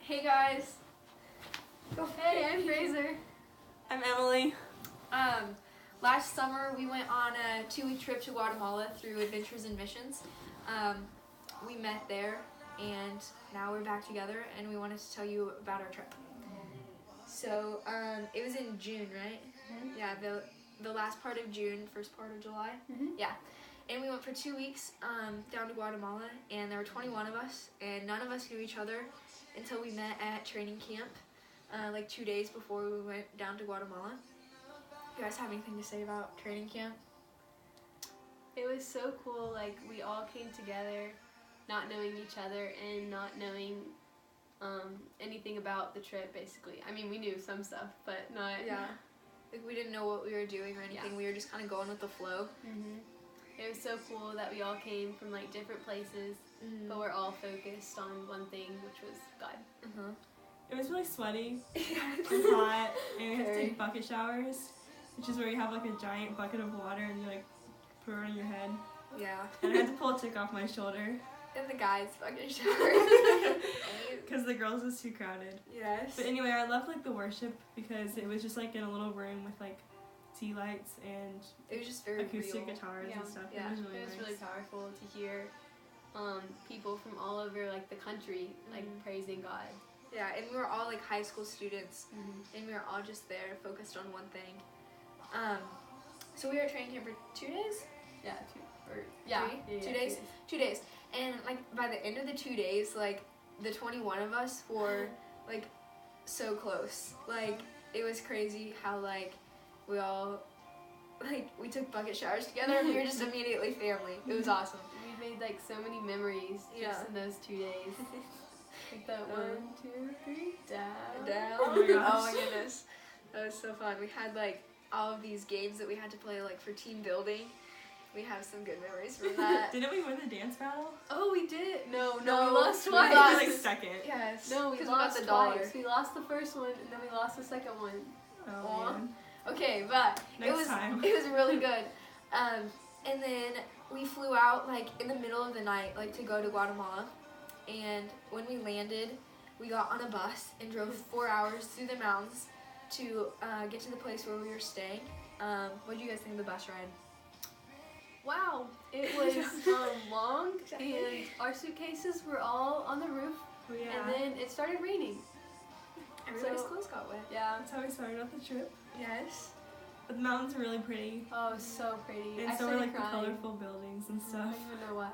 Hey guys. Hey, I'm Fraser. I'm Emily. Last summer we went on a 2-week trip to Guatemala through Adventures in Missions. We met there and now we're back together and we wanted to tell you about our trip. So it was in June, right? Mm-hmm. Yeah, the last part of June, first part of July. Mm-hmm. Yeah. And we went for 2 weeks down to Guatemala, and there were 21 of us, and none of us knew each other until we met at training camp, like 2 days before we went down to Guatemala. You guys have anything to say about training camp? It was so cool, like we all came together, not knowing each other and not knowing anything about the trip basically. I mean, we knew some stuff, but not... Yeah. Like we didn't know what we were doing or anything. Yeah. We were just kind of going with the flow. Mm-hmm. It was so cool that we all came from like different places, but we're all focused on one thing, which was God. Uh-huh. It was really sweaty and hot, and we had to take bucket showers, which is where you have like a giant bucket of water and you like put it on your head. Yeah. And I had to pull a chick off my shoulder And the guys fucking shower. because the girls was too crowded. Yes. But anyway, I loved like the worship because it was just like in a little room with like tea lights and It was just very acoustic real. guitars Yeah. and stuff. Yeah. It was really It was nice. really powerful to hear people from all over like the country like praising God. Yeah, and we were all like high school students. Mm-hmm. And we were all just there, focused on one thing. So we were at training camp for 2 days? Yeah, Three? yeah, 2 days? 2 days. And like by the end of the 2 days, like the 21 of us were like so close. Like it was crazy how like we all like we took bucket showers together and we were just immediately family. It was awesome. We made like so many memories just Yeah. in those 2 days. Like that 1, 2, 3, down. Down. Oh my gosh. Oh my goodness. That was so fun. We had like all of these games that we had to play like for team building. We have some good memories from that. Didn't we win the dance battle? Oh, we did. No, No, we lost We twice. got like second. Yes. No, we 'cause lost got the dollar. twice. We lost the first one and then we lost the second one. Oh Aw. man. Okay, but Next time. it was really good. And then we flew out like in the middle of the night, like to go to Guatemala. And when we landed, we got on a bus and drove 4 hours through the mountains to get to the place where we were staying. What did you guys think of the bus ride? Wow, it was long Exactly. and our suitcases were all on the roof Oh, yeah. and then it started raining. Everybody's So- clothes got wet. Yeah. That's how we started off the trip. Yes. But the mountains are really pretty. Oh, it was so pretty. And I so were started like the crying. colorful buildings and I stuff. don't even know why.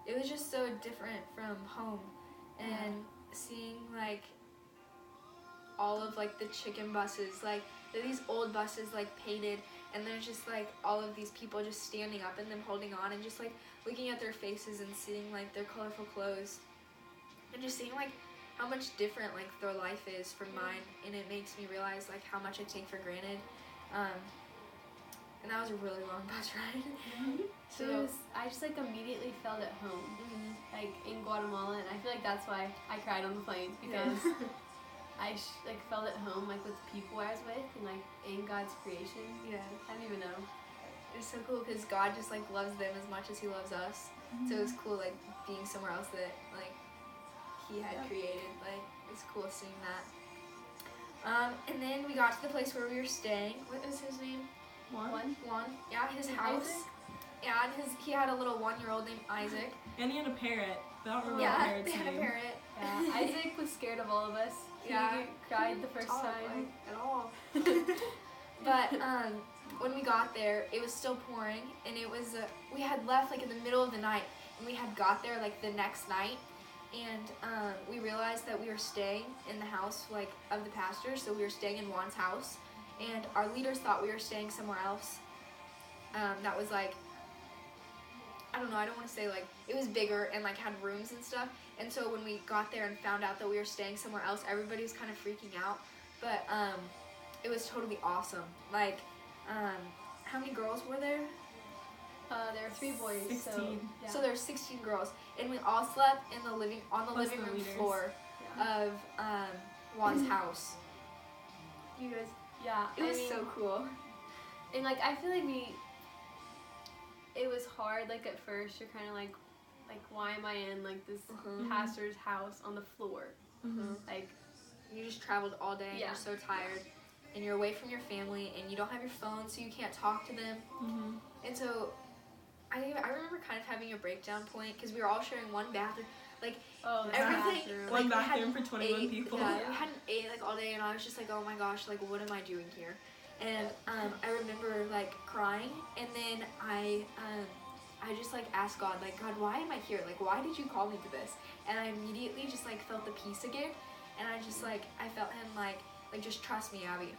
It was just so different from home, and seeing like all of like the chicken buses, like they're these old buses like painted, and there's just like all of these people just standing up and them holding on and just like looking at their faces and seeing like their colorful clothes, and just seeing like how much different like their life is from mine, and it makes me realize like how much I take for granted. And that was a really long bus ride. So I just like immediately felt at home, like in Guatemala, and I feel like that's why I cried on the plane because I like felt at home like with the people I was with and like in God's creation. Yeah. I don't even know. It's so cool because God just like loves them as much as He loves us. So it's cool like being somewhere else that like He had created. Like it's cool seeing that. And then we got to the place where we were staying. What was his name? One. Juan. Yeah, his house. Isaac? Yeah, and he had a little 1-year-old named Isaac. And he had a parrot. But I don't remember Yeah, the parrot's they had a name. parrot. Yeah, Isaac was scared of all of us. Yeah. He cried the first Talk, time. like, at all. But when we got there, it was still pouring, and it was we had left like in the middle of the night, and we had got there like the next night, and we realized that we were staying in the house like of the pastor, so we were staying in Juan's house, and our leaders thought we were staying somewhere else. That was like, I don't know, I don't want to say like, it was bigger and like had rooms and stuff, and so when we got there and found out that we were staying somewhere else, everybody was kind of freaking out, but it was totally awesome. Like, how many girls were there? There were 3 boys. 16. So, yeah. So there were 16 girls, and we all slept in the living Plus living the room leaders. floor Yeah. of Juan's house. You guys, yeah. It was I mean, so cool. and like I feel like it was hard. Like at first, you're kind of like why am I in like this Mhm. pastor's house on the floor? Mhm. Like you just traveled all day and you're so tired, and you're away from your family, and you don't have your phone, so you can't talk to them. And so I remember kind of having a breakdown point because we were all sharing one bathroom. Like, everything. One bathroom for 21 people. Yeah, we hadn't ate like all day, and I was just like, oh my gosh, like what am I doing here? And I remember like crying, and then I just like asked God, like, God, why am I here? Like, why did you call me to this? And I immediately just like felt the peace again, and I just like I felt Him like just trust me, Abby.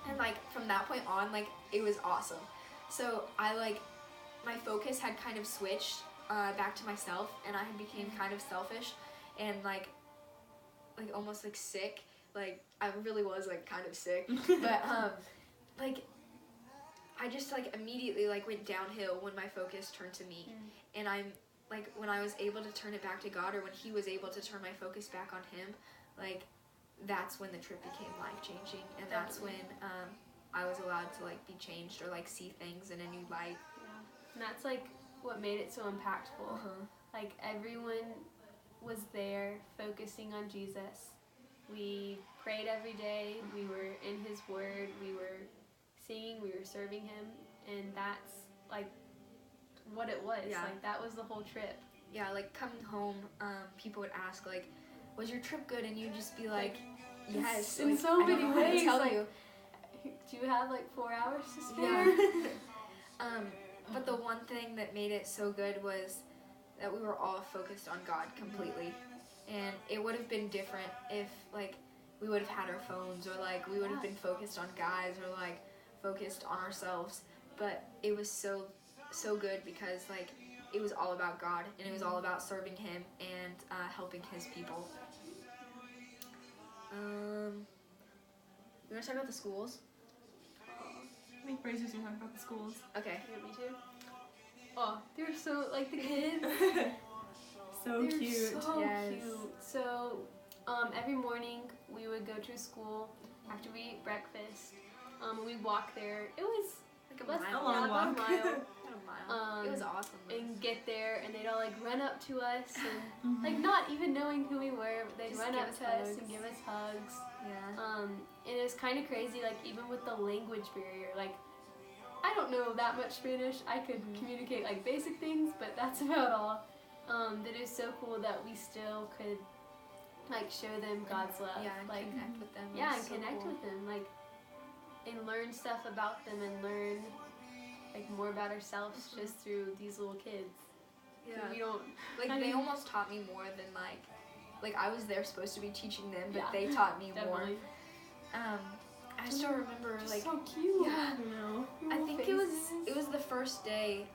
And like from that point on, like it was awesome. So I like my focus had kind of switched back to myself, and I became kind of selfish and like almost like sick. Like I really was like kind of sick, but like I just like immediately like went downhill when my focus turned to me. And I'm like when I was able to turn it back to God, or when He was able to turn my focus back on Him, like that's when the trip became life-changing, and that's when I was allowed to like be changed or like see things in a new light. And that's like what made it so impactful. Like everyone was there focusing on Jesus. We prayed every day, we were in His Word, we were singing, we were serving Him, and that's like what it was. Like that was the whole trip. Yeah, like coming home, people would ask like, was your trip good? And you'd just be like, yes. In like, so many ways. Tell like, you. Do you have like 4 hours to spare? But the one thing that made it so good was that we were all focused on God completely. And it would have been different if like we would have had our phones, or like we would have been focused on guys, or like focused on ourselves. But it was so good because like it was all about God, and it was all about serving Him and helping His people. You want to talk about the schools? I think Fraser's gonna talk about the schools. Okay. Me too. Oh, they were so like the kids. So cute. So cute. So, every morning we would go to school after we ate breakfast. We walk there. It was like a long walk. About a mile. It was awesome. And get there, and they'd all like run up to us, and like not even knowing who we were, but they'd Just run give up us to us hugs. and give us hugs. Yeah. And it was kind of crazy, like even with the language barrier, like I don't know that much Spanish. I could communicate like basic things, but that's about all. That it was so cool that we still could like show them God's love. Yeah, and like connect with them. yeah, and so connect cool. with them, like and learn stuff about them, and learn like more about ourselves just through these little kids. Yeah. We don't Like they almost taught me more than like I was there supposed to be teaching them, but they taught me definitely. more. I still remember Just like so cute. yeah. I think Faces. it was the first day.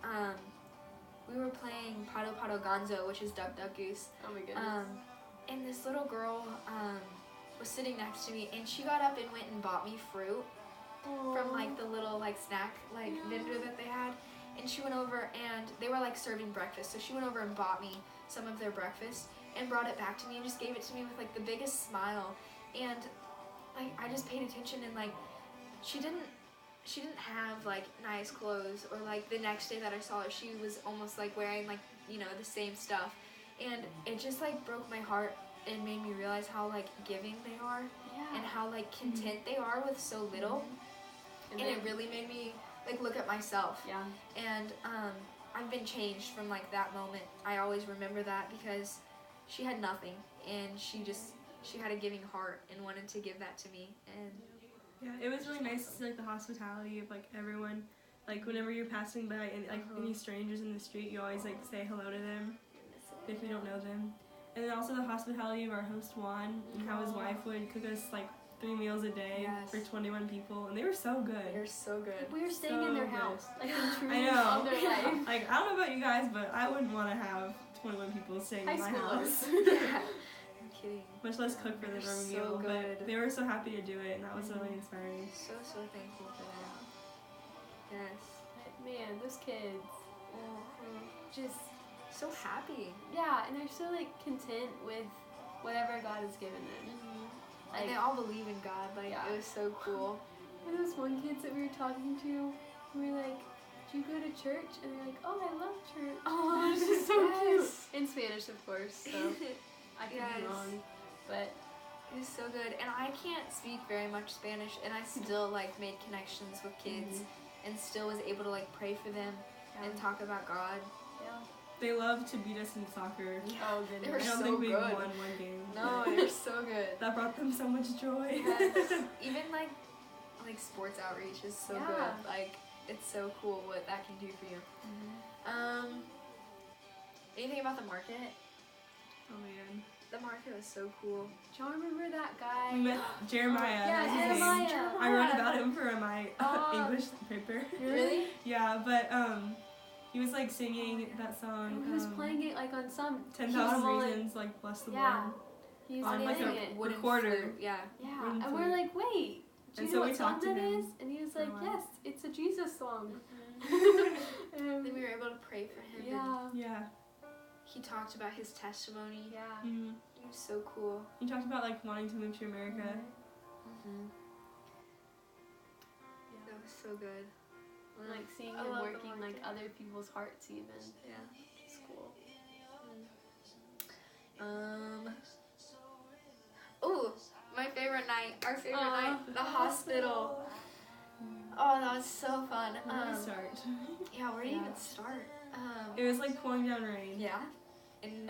We were playing Pato Pato Gonzo, which is Duck Duck Goose. Oh my goodness. And this little girl was sitting next to me, and she got up and went and bought me fruit from like the little like snack like vendor that they had. And she went over, and they were like serving breakfast, so she went over and bought me some of their breakfast and brought it back to me and just gave it to me with like the biggest smile. And like I just paid attention, and like she didn't have like nice clothes, or like the next day that I saw her, she was almost like wearing like, you know, the same stuff. And it just like broke my heart and made me realize how like giving they are, and how like content they are with so little. And it really made me like look at myself. Yeah. And I've been changed from like that moment. I always remember that because she had nothing, and she had a giving heart and wanted to give that to me. And yeah, it was really nice to see like the hospitality of like everyone. Like whenever you're passing by and like any strangers in the street, you always like say hello to them if you don't know them. And then also the hospitality of our host Juan, and how his wife would cook us like 3 meals a day for 21 people, and they were so good. they're so good. We were staying in their house, like the truth I know. of their life. Like I don't know about you guys, but I wouldn't want to have 21 people staying in my house. Yeah. I'm kidding. Much less cook for them every So meal, good. but they were so happy to do it, and that was really inspiring. So thankful for that. Yes. Man, those kids, just So happy. yeah, and they're so like content with whatever God has given them. Like, And they all believe in God. Like Yeah. it was so cool. One of those one kids that we were talking to, we were like, "Do you go to church?" And they're like, "Oh, I love church." Oh, it's just so yes. cute. In Spanish, of course. So I could Yes. be wrong, but It was so good. And I can't speak very much Spanish, and I still like made connections with kids and still was able to like pray for them and talk about God. Yeah. They love to beat us in soccer. Oh, They were goodness. I don't so think we good. won one game. No, but they were so good. that brought them so much joy. Yes. Even like sports outreach is so Yeah. good. Like it's so cool what that can do for you. Anything about the market? Oh man. The market was so cool. Do y'all remember that guy? We met Jeremiah. Yeah, his name. Jeremiah. I wrote about him for my Oh. English paper. Really? Yeah, but he was like singing that song. And he was playing it like on some 10,000 Guatemala- Reasons, like bless the Yeah. Lord. He was On, like, playing a it. wooden recorder. flute, yeah. Yeah, wooden and we're flute. like, wait, do And you so know we what song talked to that him is? And he was for a like, while. yes, it's a Jesus song. Then we were able to pray for him. And Yeah. Yeah. he taled about his testimony. Yeah. Mm-hmm. It was so cool. He talked about like wanting to move to America. That was so good. Like seeing I him love the working like market. other people's hearts even. Yeah. It's cool. Ooh, my favorite night. Our favorite night. The hospital. Oh, that was so fun. Where do we start? Yeah, where do you even start? It was like pouring down rain. Yeah. And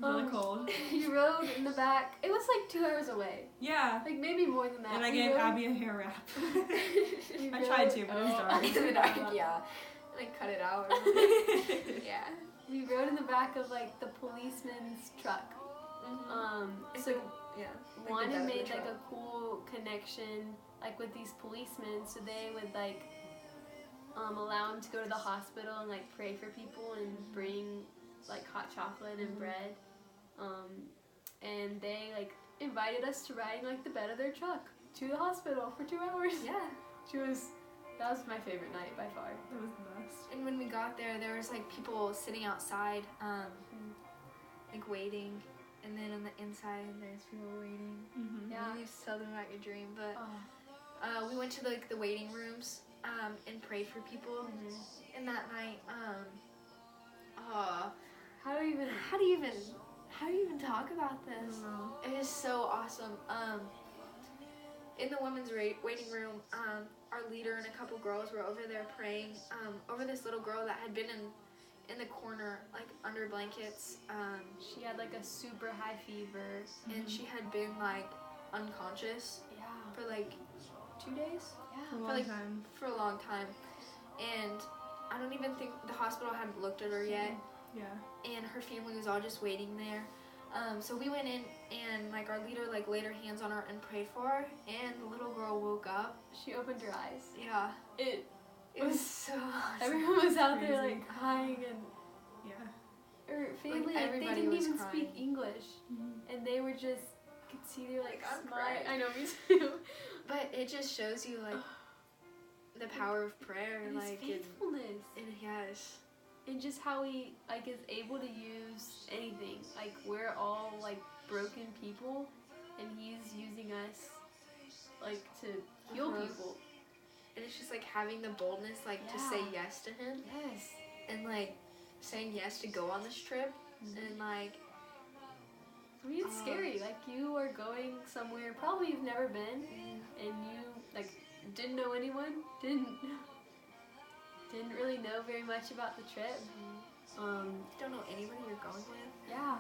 Really cold. You rode in the back. It was like 2 hours away. Yeah. Like maybe more than that. And I We gave rode- Abby a hair wrap. we I rode- tried to, but it was dark. in the dark, yeah. And I cut it out. Yeah. We rode in the back of like the policeman's truck. It's So like, yeah. like the one back had of the made like truck. a cool connection like with these policemen, so they would like allow him to go to the hospital and like pray for people and bring like hot chocolate and bread. And they like invited us to ride in like the bed of their truck to the hospital for 2 hours. Yeah. That was my favorite night by far. That was the best. And when we got there was like people sitting outside, like waiting. And then on the inside, there's people waiting. Mm-hmm. Yeah. You used to tell them about your dream, but Oh. we went to like the waiting rooms and prayed for people. And that night, How do you even? how do you even talk about this? I don't know. It is so awesome. In the women's waiting room, our leader and a couple girls were over there praying over this little girl that had been in the corner, like under blankets. She had like a super high fever. And she had been like unconscious Yeah. for like 2 days. For a Yeah. long like- time. For a long time. And I don't even think the hospital hadn't looked at her yet. Yeah. And her family was all just waiting there. So we went in and like our leader like laid her hands on her and prayed for her, and the little girl woke up. She opened her eyes. Yeah. It Was so awesome. Everyone was out there Crazy. like crying, and Yeah. her family, like, they everybody didn't was even crying. speak English, Mm-hmm. and they were just, you could see they're like Like, I'm smiling. crying. I know, me too. But it just shows you like the power of prayer, And his like faithfulness, and yes. and just how he like is able to use anything. Like we're all like broken people, and he's using us like to heal Uh-huh. people. And it's just like having the boldness like to say Yeah. yes to him, Yes. and like saying yes to go on this trip, and like I mean, it's scary. Like you are going somewhere probably you've never been, and you like didn't know anyone, didn't really know very much about the trip. don't know anybody you're going with. Yeah.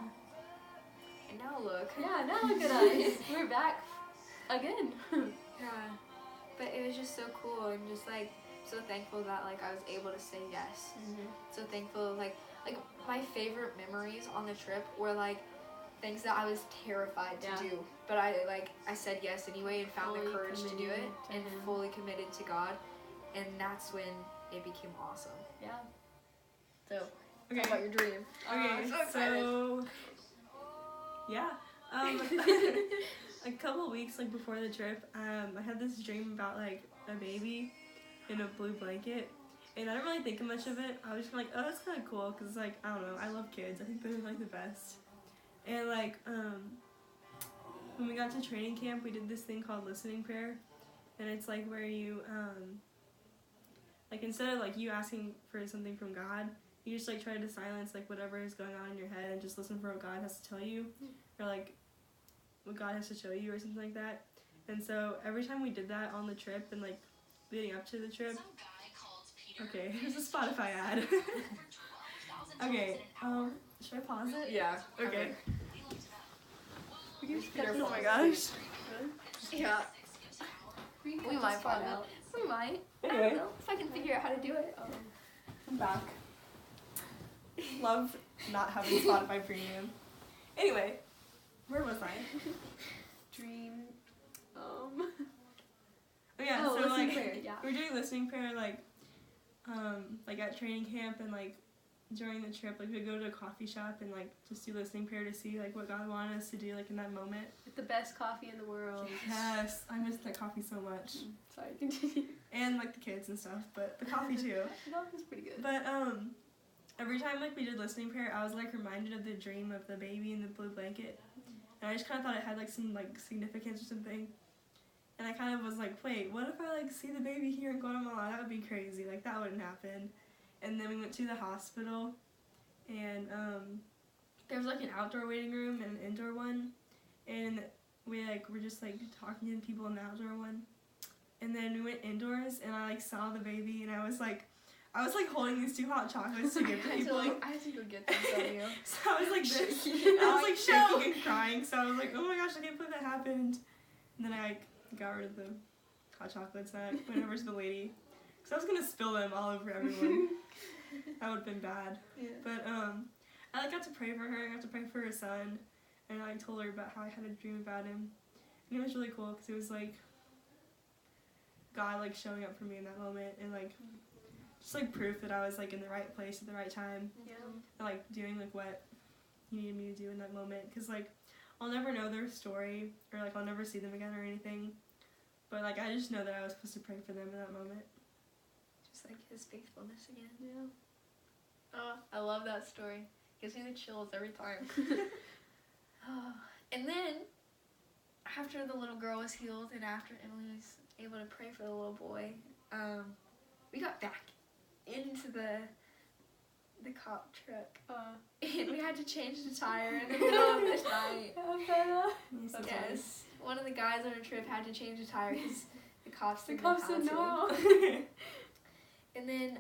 And now look. Yeah. Now look at us. We're back again. Yeah. But it was just so cool, and just like so thankful that like I was able to say yes. So thankful, like my favorite memories on the trip were like things that I was terrified to Yeah. do, but I said yes anyway and found the Fully courage to do it committed to and him. fully committed to God, and that's when it became awesome. Yeah. So Okay. talk about your dream. Okay, I'm so excited. so yeah, a couple weeks like before the trip, I had this dream about like a baby in a blue blanket, and I didn't really think much of it. I was just like, oh, that's kind of cool, cause like I don't know, I love kids. I think they're like the best. And like when we got to training camp, we did this thing called listening prayer, and it's like where you like instead of like you asking for something from God, you just like try to silence like whatever is going on in your head and just listen for what God has to tell you, or like what God has to show you or something like that. And so every time we did that on the trip and like leading up to the trip. Okay, there's a Spotify ad. Okay, should I pause it? Yeah. Okay. Peter Oh my gosh. Yeah. We might find pause out. it. We might. I Anyway. don't know if I can figure out how to do it. I'm back. Love not having Spotify Premium. Anyway, where was I? Dream. Oh yeah, Oh, so listening like prayer, yeah. we're doing listening prayer like at training camp and like during the trip like we'd go to a coffee shop and like just do listening prayer to see like what God wanted us to do like in that moment. With the best coffee in the world. Yes, I miss that coffee so much. Sorry, continue. And like the kids and stuff, but the coffee too. That was pretty good. But every time like we did listening prayer, I was like reminded of the dream of the baby in the blue blanket, and I just kind of thought it had like some like significance or something. And I kind of was like, wait, what if I like see the baby here in Guatemala? That would be crazy. Like that wouldn't happen. And then we went to the hospital, and there was like an outdoor waiting room and an indoor one, and we like were just like talking to people in the outdoor one. And then we went indoors, and I like saw the baby, and I was like holding these 2 hot chocolates to give to people. I had to go get them from you. So I was like this. Shaking. I was like No. shaking and crying. So I was like, oh my gosh, I can't believe that happened. And then I like got rid of the hot chocolates and I went over to the lady, because I was gonna spill them all over everyone. That would have been bad. Yeah. But I like got to pray for her. I got to pray for her son, and I like told her about how I had a dream about him, and it was really cool because it was like God like showing up for me in that moment and like just like proof that I was like in the right place at the right time. Yeah. And like doing like what he needed me to do in that moment, because like I'll never know their story or like I'll never see them again or anything, but like I just know that I was supposed to pray for them in that moment. Just like his faithfulness again. Yeah. Oh, I love that story. Gives me the chills every time. Oh. And then, after the little girl was healed and after Emily was able to pray for the little boy, we got back into the cop truck. And we had to change the tire in the middle of the night. Yes. One of the guys on a trip had to change the tire because the cops didn't know how to. And then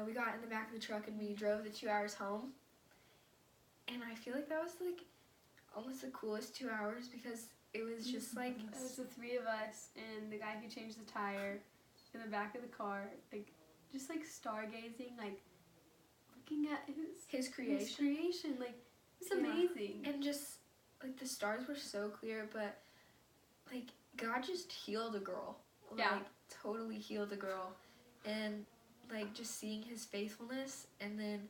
we got in the back of the truck and we drove the 2 hours home. And I feel like that was like almost the coolest 2 hours because it was just like It was the 3 of us and the guy who changed the tire in the back of the car, like just like stargazing, like looking at his creation. His creation, like it's Yeah. amazing. And just like the stars were so clear, but like God just healed a girl. Yeah. Like totally healed a girl. And like just seeing his faithfulness and then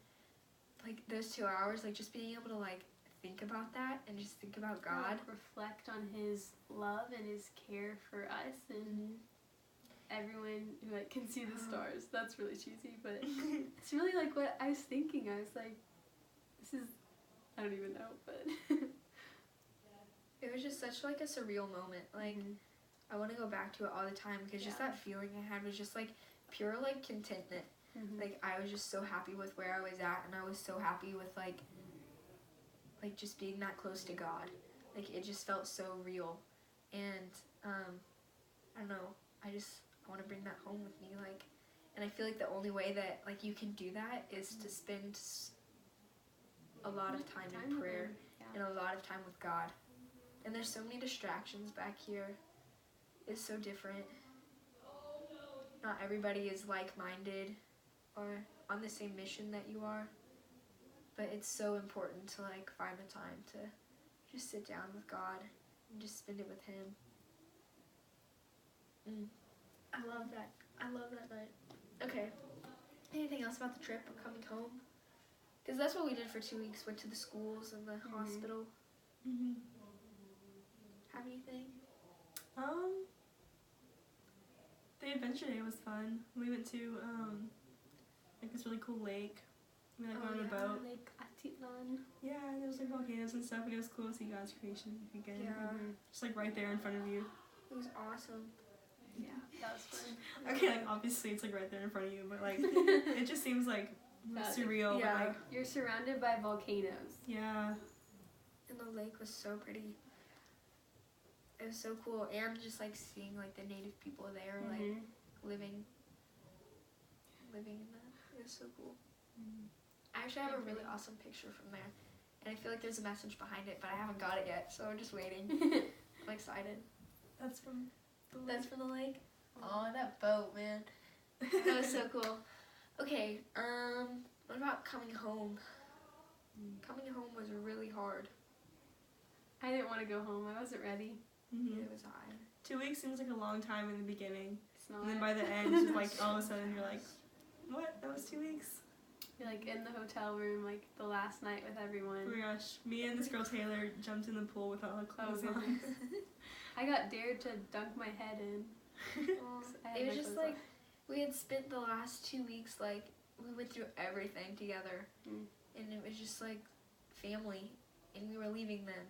like those 2 hours, like just being able to like think about that and just think about God. Like, reflect on his love and his care for us and everyone who like can see the stars. That's really cheesy, but it's really like what I was thinking. I was like, this is, I don't even know, but It was just such like a surreal moment. Like I want to go back to it all the time because just that feeling I had was just like pure like contentment. Like I was just so happy with where I was at, and I was so happy with like just being that close to God. Like it just felt so real, and I don't know. I want to bring that home with me. Like, and I feel like the only way that like you can do that is to spend a lot of time in prayer and a lot of time with God. And there's so many distractions back here. It's so different. Not everybody is like-minded or on the same mission that you are, but it's so important to like find the time to just sit down with God and just spend it with him. I love that night. Okay, anything else about the trip or coming home? Because that's what we did for 2 weeks, went to the schools and the hospital. Have anything? The adventure day was fun. We went to like this really cool lake. We like went on a boat. Like Atitlan. Yeah, and there was like volcanoes and stuff, and it was cool to see God's creation again. Yeah. Just like right there in front of you. It was awesome. Yeah, that was fun. Okay, like obviously it's like right there in front of you, but like it just seems like surreal. Yeah. But, like You're surrounded by volcanoes. yeah. And the lake was so pretty. it was so cool, and just like seeing like the native people there, like living in that. It was so cool. I actually have a really awesome picture from there, and I feel like there's a message behind it, but I haven't got it yet, so I'm just waiting. I'm excited. That's from the lake. That's from the lake. Oh, that boat, man. That was so cool. Okay, what about coming home? Coming home was really hard. I didn't want to go home. I wasn't ready. It was hard. 2 weeks seems like a long time in the beginning. It's not. And then by the end, just like all of a sudden you're like, what? That was 2 weeks? You're like in the hotel room, like the last night with everyone. Oh my gosh, me and this girl Taylor jumped in the pool without our clothes on. goodness. I got dared to dunk my head in. It was just like, we had spent the last 2 weeks, like, we went through everything together. And it was just like family, and we were leaving them.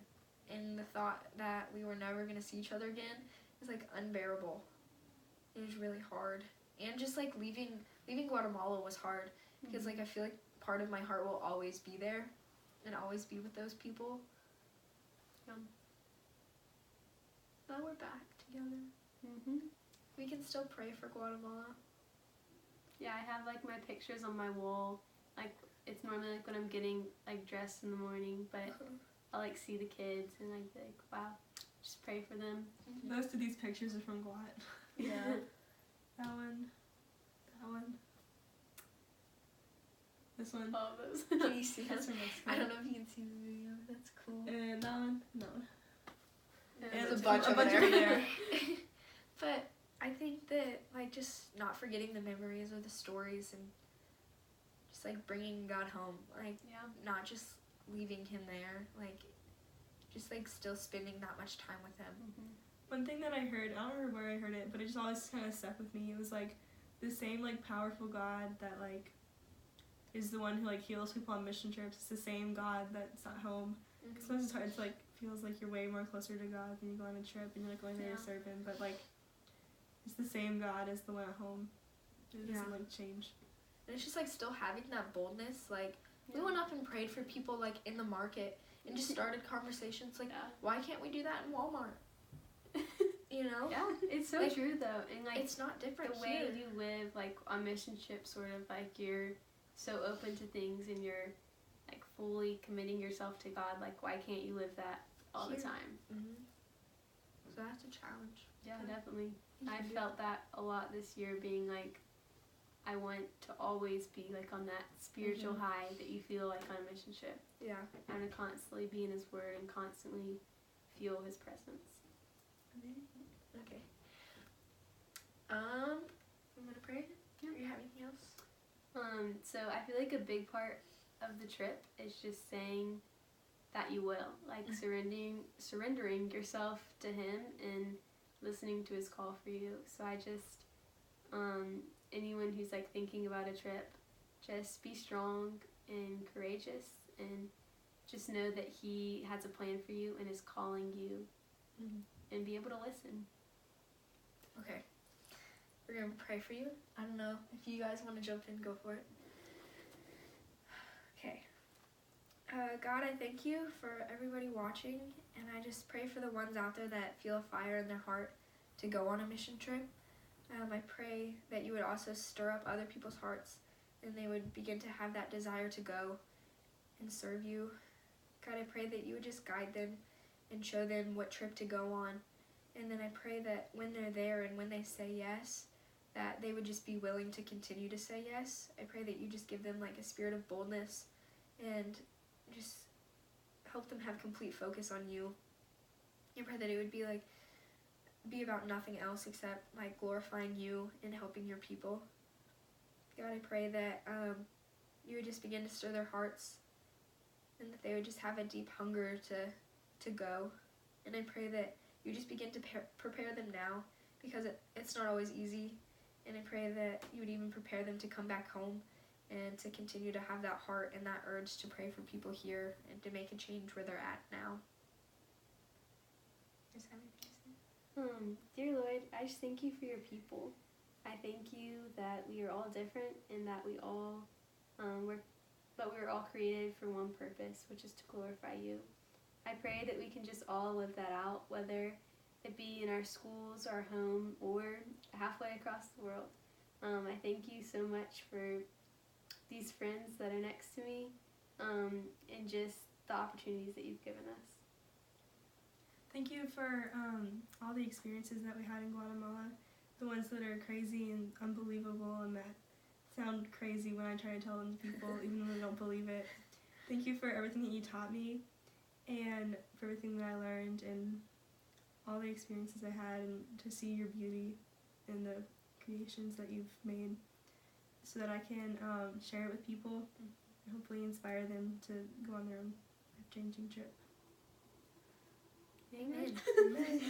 And the thought that we were never going to see each other again was like unbearable. It was really hard. And just like leaving Guatemala was hard, because like I feel like part of my heart will always be there and always be with those people. But we're back together. We can still pray for Guatemala. Yeah, I have like my pictures on my wall. Like it's normally like when I'm getting like dressed in the morning, but I'll like see the kids and like be like, wow, just pray for them. Most of these pictures are from Guat. Yeah. That one. This one. All of those. Can you see That's us? from Mexico. I don't know if you can see the video, but that's cool. And that one. No. And And There's a bunch over there. But I think that like just not forgetting the memories or the stories, and just like bringing God home, like not just leaving him there, like just like still spending that much time with him. One thing that I heard, I don't remember where I heard it, but it just always kind of stuck with me. It was like the same like powerful God that like is the one who like heals people on mission trips. It's the same God that's at home. Sometimes it's hard. It's like feels like you're way more closer to God when you go on a trip and you're like going there to serve him. But like it's the same God as the one at home. It doesn't like change. And it's just like still having that boldness. Like we went up and prayed for people like in the market and just started conversations. Like why can't we do that in Walmart? You know? Yeah, it's so like, true though, and like it's not different the way here. you live like on mission trip, sort of like you're so open to things and you're like fully committing yourself to God. Like why can't you live that all the time? So that's a challenge. Yeah, definitely. I felt that a lot this year, being like I want to always be like on that spiritual high that you feel like on a mission trip. Yeah. I want to constantly be in his word and constantly feel his presence. Okay. I'm gonna pray. Do you have anything else? So I feel like a big part of the trip is just saying that you will, like surrendering yourself to him and listening to his call for you. So I just, anyone who's like thinking about a trip, just be strong and courageous, and just know that he has a plan for you and is calling you, and be able to listen. Okay. We're going to pray for you. I don't know if you guys want to jump in, go for it. Okay. God, I thank you for everybody watching, and I just pray for the ones out there that feel a fire in their heart to go on a mission trip. I pray that you would also stir up other people's hearts, and they would begin to have that desire to go and serve you. God, I pray that you would just guide them and show them what trip to go on. And then I pray that when they're there and when they say yes, that they would just be willing to continue to say yes. I pray that you just give them like a spirit of boldness and just help them have complete focus on you. I pray that it would be about nothing else except like glorifying you and helping your people. God, I pray that you would just begin to stir their hearts, and that they would just have a deep hunger to go. And I pray that you just begin to prepare them now, because it's not always easy. And I pray that you would even prepare them to come back home and to continue to have that heart and that urge to pray for people here and to make a change where they're at now. Is that anything to say? Dear Lord, I just thank you for your people. I thank you that we are all different, and that we all we were all created for one purpose, which is to glorify you. I pray that we can just all live that out, whether it be in our schools, our home, or halfway across the world. I thank you so much for these friends that are next to me, and just the opportunities that you've given us. Thank you for all the experiences that we had in Guatemala, the ones that are crazy and unbelievable and that sound crazy when I try to tell them to people even though they don't believe it. Thank you for everything that you taught me and for everything that I learned and all the experiences I had, and to see your beauty in the creations that you've made so that I can share it with people and hopefully inspire them to go on their own life-changing trip. Amen. Amen.